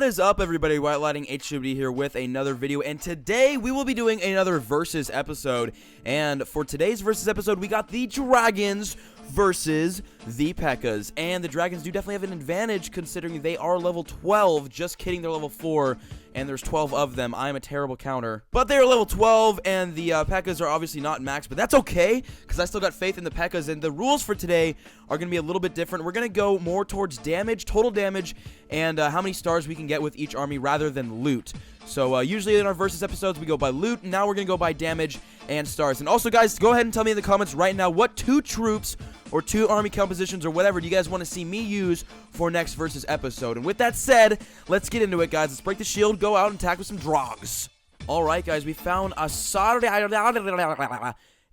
What is up, everybody? White Lighting HWD here with another video, and today we will be doing another versus episode. And for today's versus episode, we got the Dragons versus the Pekkas, and the Dragons do definitely have an advantage considering they are level 12. Just kidding, they're level 4, and there's 12 of them. I'm a terrible counter, but they're level 12, and the Pekkas are obviously not max, but that's okay because I still got faith in the Pekkas. And the rules for today are going to be a little bit different. We're going to go more towards damage, total damage, and how many stars we can get with each army rather than loot. So usually in our versus episodes we go by loot. Now we're going to go by damage and stars. And also, guys, go ahead and tell me in the comments right now what 2 troops or 2 army compositions or whatever do you guys want to see me use for next versus episode. And with that said, let's get into it, guys. Let's break the shield, go out and attack with some drogs. Alright, guys, we found a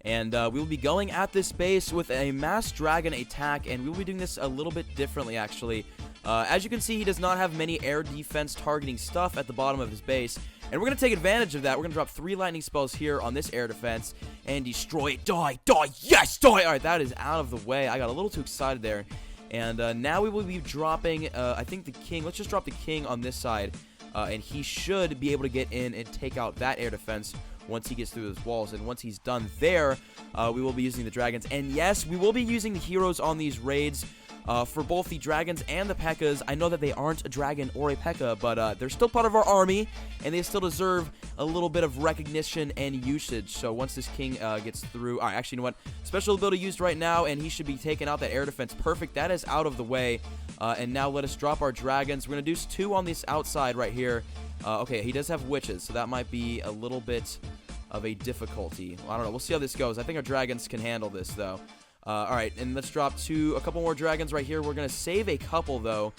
and we will be going at this base with a mass dragon attack, and we will be doing this a little bit differently, actually. As you can see, he does not have many air defense targeting stuff at the bottom of his base, and we're going to take advantage of that. We're going to drop 3 lightning spells here on this air defense and destroy it. Die, yes, die! Alright, that is out of the way. I got a little too excited there. And now we will be dropping, I think, the king. Let's just drop the king on this side, and he should be able to get in and take out that air defense once he gets through those walls. And once he's done there, we will be using the dragons. And yes, we will be using the heroes on these raids for both the dragons and the Pekkas. I know that they aren't a dragon or a Pekka, but they're still part of our army, and they still deserve a little bit of recognition and usage. So once this king gets through... Alright, actually, you know what? Special ability used right now, and he should be taking out that air defense. Perfect. That is out of the way. And now let us drop our dragons. We're going to do 2 on this outside right here. Okay, he does have witches, so that might be a little bit of a difficulty. Well, I don't know. We'll see how this goes. I think our dragons can handle this, though. Alright, and let's drop a couple more dragons right here. We're going to save a couple, though,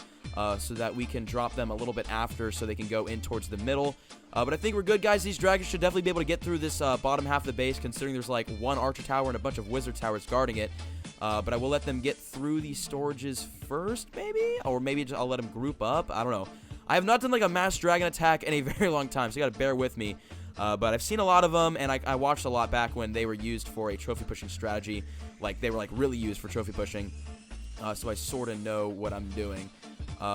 so that we can drop them a little bit after so they can go in towards the middle. But I think we're good, guys. These dragons should definitely be able to get through this bottom half of the base, considering there's like 1 archer tower and a bunch of wizard towers guarding it. But I will let them get through these storages first, maybe? Or maybe I'll let them group up. I don't know. I have not done like a mass dragon attack in a very long time, so you gotta bear with me. But I've seen a lot of them, and I watched a lot back when they were used for a trophy pushing strategy. Like, they were like really used for trophy pushing. So I sort of know what I'm doing.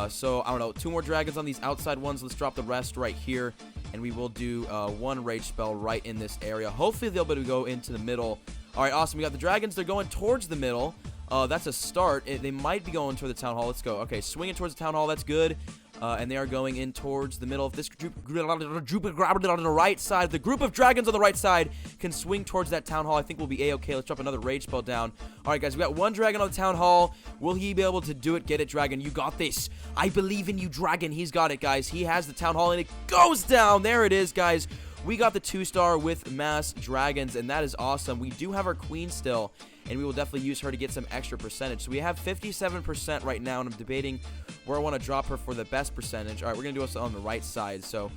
So, I don't know, 2 more dragons on these outside ones. Let's drop the rest right here, and we will do 1 rage spell right in this area. Hopefully they'll be able to go into the middle. Alright, awesome. We got the dragons. They're going towards the middle. That's a start. They might be going toward the town hall. Let's go. Okay, swinging towards the town hall. That's good. And they are going in towards the middle. If this group on the right side, the group of dragons on the right side can swing towards that town hall, I think we'll be a-okay. Let's drop another rage spell down. Alright, guys, we got 1 dragon on the town hall. Will he be able to do it? Get it, dragon. You got this. I believe in you, dragon. He's got it, guys. He has the town hall, and it goes down. There it is, guys. We got the 2-star with mass dragons, and that is awesome. We do have our queen still, and we will definitely use her to get some extra percentage. So we have 57% right now, and I'm debating where I want to drop her for the best percentage. All right, we're going to do this on the right side. So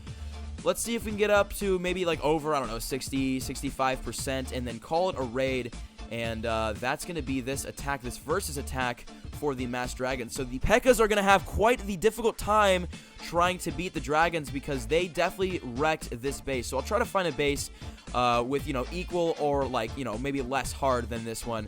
let's see if we can get up to maybe like over, I don't know, 60, 65%, and then call it a raid. And that's going to be this attack, this versus attack for the mass dragons. So the Pekkas are going to have quite the difficult time trying to beat the dragons because they definitely wrecked this base. So I'll try to find a base with, you know, equal or like, you know, maybe less hard than this one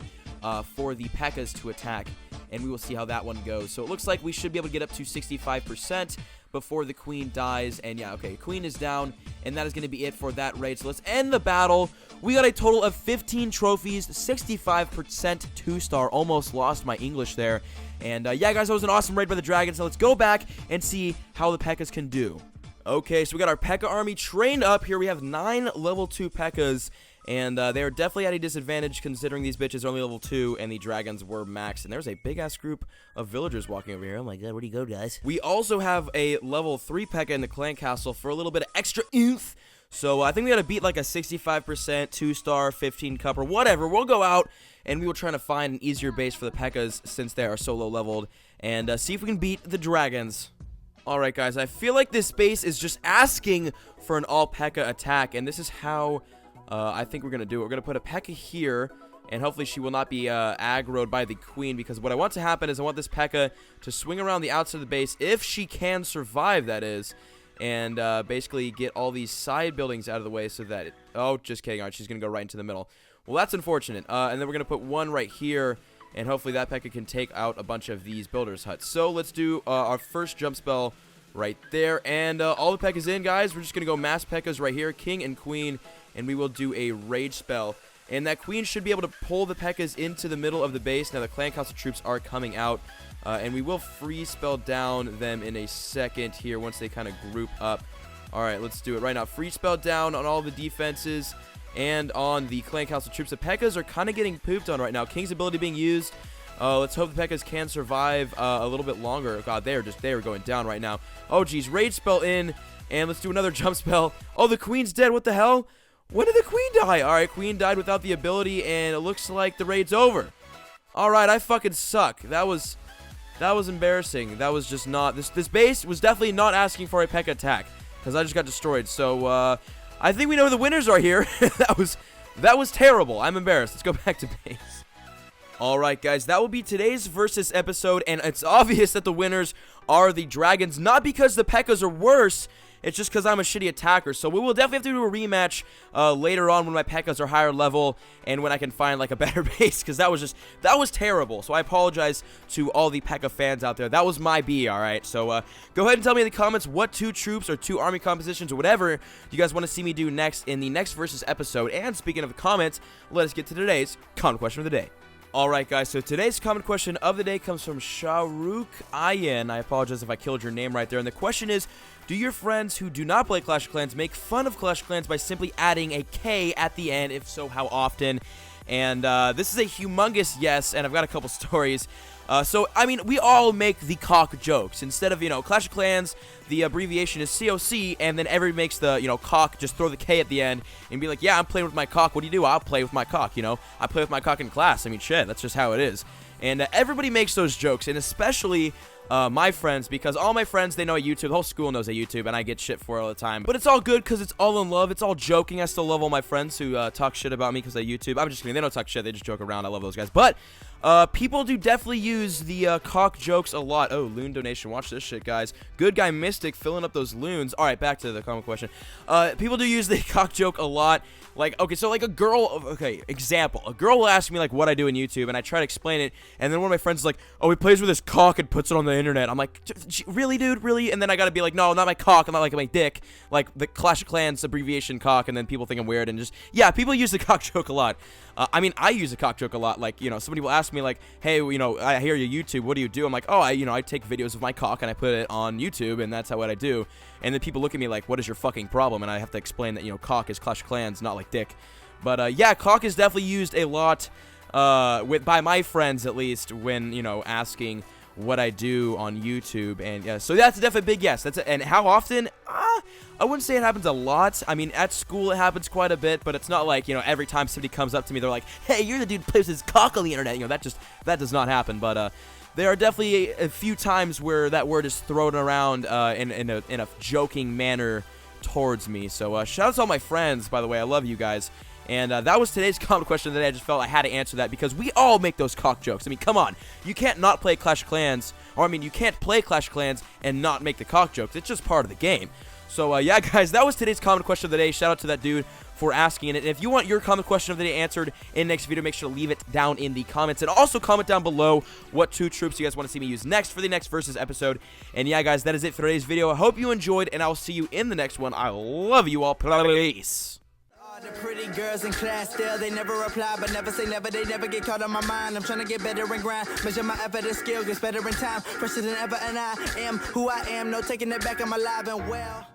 for the Pekkas to attack. And we will see how that one goes. So it looks like we should be able to get up to 65% before the queen dies. And yeah, okay, queen is down, and that is going to be it for that raid. So let's end the battle. We got a total of 15 trophies, 65% 2-star. Almost lost my English there. And yeah, guys, that was an awesome raid by the dragons. So let's go back and see how the Pekkas can do. Okay, so we got our Pekka army trained up. Here we have 9 level 2 Pekkas. And they are definitely at a disadvantage considering these bitches are only level 2 and the dragons were max. And there's a big-ass group of villagers walking over here. Oh my god, where do you go, guys? We also have a level 3 Pekka in the clan castle for a little bit of extra oomph. So I think we gotta beat like a 65% 2-star, 15 cup, or whatever. We'll go out and we will try to find an easier base for the Pekkas since they are so low leveled. And see if we can beat the dragons. Alright, guys, I feel like this base is just asking for an all-Pekka attack. And this is how... I think we're going to do it. We're going to put a Pekka here, and hopefully she will not be aggroed by the queen, because what I want to happen is I want this Pekka to swing around the outside of the base, if she can survive, that is, and basically get all these side buildings out of the way so that it... Oh, just kidding. All right, she's going to go right into the middle. Well, that's unfortunate. And then we're going to put 1 right here, and hopefully that Pekka can take out a bunch of these builders' huts. So let's do our first jump spell right there. And all the Pekkas in, guys. We're just going to go mass Pekkas right here, king and queen, and we will do a rage spell. And that queen should be able to pull the Pekkas into the middle of the base. Now the clan council troops are coming out. And we will free spell down them in a second here once they kind of group up. Alright, let's do it right now. Free spell down on all the defenses and on the clan council troops. The Pekkas are kind of getting pooped on right now. King's ability being used. Let's hope the Pekkas can survive a little bit longer. God, they are going down right now. Oh, geez. Rage spell in. And let's do another jump spell. Oh, the queen's dead. What the hell? When did the queen die? Alright, queen died without the ability, and it looks like the raid's over. Alright, I fucking suck. That was embarrassing. That was just not... This base was definitely not asking for a Pekka attack, because I just got destroyed. So, I think we know who the winners are here. That was terrible. I'm embarrassed. Let's go back to base. Alright, guys, that will be today's Versus episode, and it's obvious that the winners are the Dragons, not because the Pekkas are worse, it's just because I'm a shitty attacker. So we will definitely have to do a rematch later on when my Pekkas are higher level and when I can find like a better base, because that was terrible. So I apologize to all the Pekka fans out there. That was my B, alright? So go ahead and tell me in the comments what 2 troops or 2 army compositions or whatever you guys want to see me do next in the next Versus episode. And speaking of the comments, let us get to today's comment question of the day. Alright, guys, so today's comment question of the day comes from Shahrukh Ayan. I apologize if I killed your name right there. And the question is, do your friends who do not play Clash of Clans make fun of Clash of Clans by simply adding a K at the end? If so, how often? And this is a humongous yes, and I've got a couple stories. So, I mean, we all make the cock jokes. Instead of, you know, Clash of Clans, the abbreviation is COC, and then everybody makes the, you know, cock, just throw the K at the end, and be like, yeah, I'm playing with my cock. What do you do? I'll play with my cock, you know? I play with my cock in class. I mean, shit, that's just how it is. And everybody makes those jokes, and especially my friends, because all my friends, they know YouTube. The whole school knows YouTube, and I get shit for it all the time. But it's all good because it's all in love. It's all joking. I still love all my friends who talk shit about me because they YouTube. I'm just kidding. They don't talk shit. They just joke around. I love those guys. But people do definitely use the cock jokes a lot. Oh, loon donation. Watch this shit, guys. Good guy Mystic filling up those loons. All right, back to the comment question. People do use the cock joke a lot. Like, okay, so like a girl, okay, example. A girl will ask me like what I do in YouTube, and I try to explain it, and then one of my friends is like, oh, he plays with his cock and puts it on the internet. I'm like, really, dude, really? And then I gotta be like, no, not my cock, I'm not like my dick, like the Clash of Clans abbreviation cock, and then people think I'm weird, and just, yeah, people use the cock joke a lot. I mean, I use the cock joke a lot. Like, you know, somebody will ask me like, hey, you know, I hear you YouTube, what do you do? I'm like, oh, I take videos of my cock and I put it on YouTube, and that's what I do. And then people look at me like, what is your fucking problem? And I have to explain that, you know, cock is Clash of Clans, not like dick. But yeah, cock is definitely used a lot by my friends, at least, when, you know, asking what I do on YouTube. And yeah, so that's definitely a big yes. And how often? I wouldn't say it happens a lot. I mean, at school it happens quite a bit, but it's not like, you know, every time somebody comes up to me, they're like, hey, you're the dude who plays his cock on the internet. You know, that does not happen. But there are definitely a few times where that word is thrown around in a joking manner towards me. So shout out to all my friends, by the way. I love you guys. And that was today's comment question of the day. I just felt I had to answer that because we all make those cock jokes. I mean, come on. You can't not play Clash of Clans, or I mean, you can't play Clash of Clans and not make the cock jokes. It's just part of the game. So, yeah, guys, that was today's comment question of the day. Shout out to that dude for asking it. And if you want your comment question of the day answered in the next video, make sure to leave it down in the comments. And also comment down below what 2 troops you guys want to see me use next for the next Versus episode. And, yeah, guys, that is it for today's video. I hope you enjoyed, and I'll see you in the next one. I love you all. Peace. The pretty girls in class still, they never reply, but never say never, they never get caught on my mind. I'm trying to get better and grind, measure my effort and skill, gets better in time, fresher than ever, and I am who I am, no taking it back, I'm alive and well.